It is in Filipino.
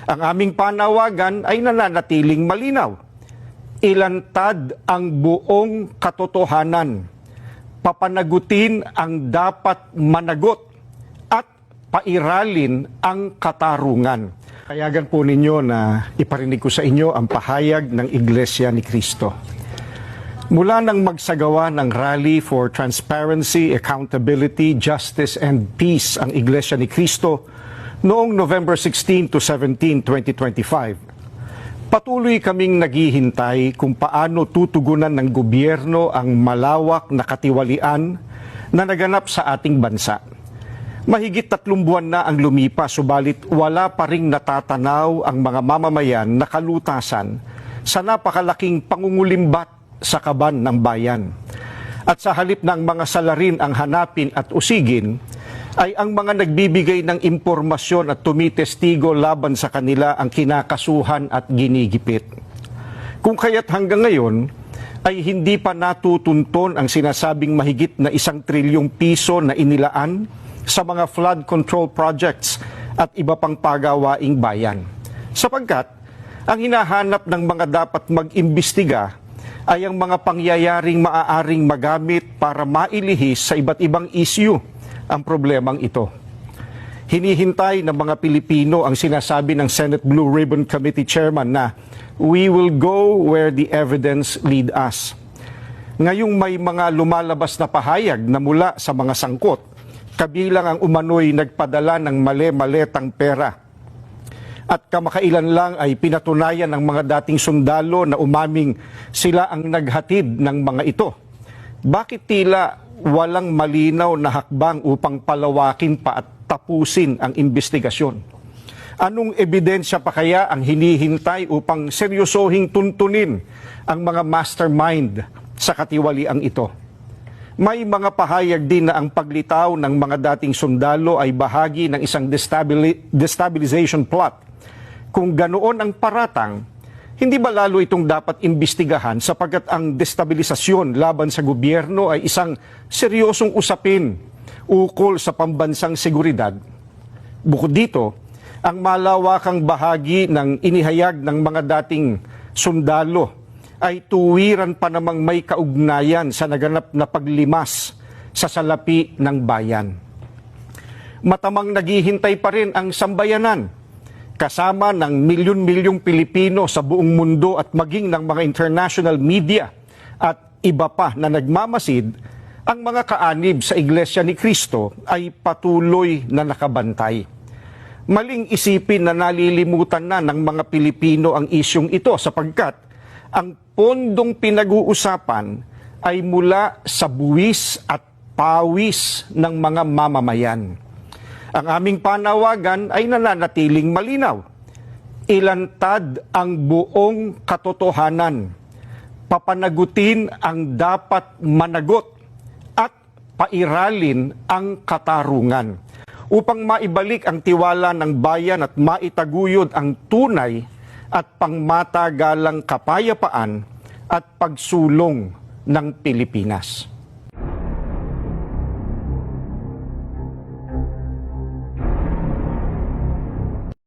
Ang aming panawagan ay nananatiling malinaw. Ilantad ang buong katotohanan. Papanagutin ang dapat managot at pairalin ang katarungan. Payagan po ninyo na iparinig ko sa inyo ang pahayag ng Iglesia ni Cristo. Mula nang magsagawa ng Rally for Transparency, Accountability, Justice and Peace ang Iglesia ni Cristo noong November 16 to 17, 2025, patuloy kaming naghihintay kung paano tutugunan ng gobyerno ang malawak na katiwalian na naganap sa ating bansa. Mahigit 3 buwan na ang lumipas, subalit wala pa ring natatanaw ang mga mamamayan na kalutasan sa napakalaking pangungulimbat sa kaban ng bayan. At sa halip ng mga salarin ang hanapin at usigin, ay ang mga nagbibigay ng impormasyon at tumitestigo laban sa kanila ang kinakasuhan at ginigipit. Kung kaya't hanggang ngayon ay hindi pa natutunton ang sinasabing mahigit na 1 trilyong piso na inilaan sa mga flood control projects at iba pang pagawaing bayan. Sapagkat ang hinahanap ng mga dapat mag-imbestiga ay ang mga pangyayaring maaaring magamit para mailihis sa iba't ibang issue ang problemang ito. Hinihintay ng mga Pilipino ang sinasabi ng Senate Blue Ribbon Committee Chairman na we will go where the evidence lead us. Ngayong may mga lumalabas na pahayag na mula sa mga sangkot, kabilang ang umano'y nagpadala ng mali-maletang pera. At kamakailan lang ay pinatunayan ng mga dating sundalo na umaming sila ang naghatid ng mga ito. Bakit tila walang malinaw na hakbang upang palawakin pa at tapusin ang investigasyon? Anong ebidensya pa kaya ang hinihintay upang seryosohing tuntunin ang mga mastermind sa katiwaliang ito? May mga pahayag din na ang paglitaw ng mga dating sundalo ay bahagi ng isang destabilization plot. Kung ganoon ang paratang, hindi ba lalo itong dapat imbestigahan sapagkat ang destabilisasyon laban sa gobyerno ay isang seryosong usapin ukol sa pambansang seguridad? Bukod dito, ang malawakang bahagi ng inihayag ng mga dating sundalo ay tuwiran pa namang may kaugnayan sa naganap na paglimas sa salapi ng bayan. Matamang naghihintay pa rin ang sambayanan, kasama ng milyon-milyong Pilipino sa buong mundo at maging ng mga international media at iba pa na nagmamasid, ang mga kaanib sa Iglesia ni Cristo ay patuloy na nakabantay. Maling isipin na nalilimutan na ng mga Pilipino ang isyong ito sapagkat ang pondong pinag-uusapan ay mula sa buwis at pawis ng mga mamamayan. Ang aming panawagan ay nananatiling malinaw. Ilantad ang buong katotohanan. Papanagutin ang dapat managot at pairalin ang katarungan upang maibalik ang tiwala ng bayan at maitaguyod ang tunay at pangmatagalang kapayapaan at pagsulong ng Pilipinas.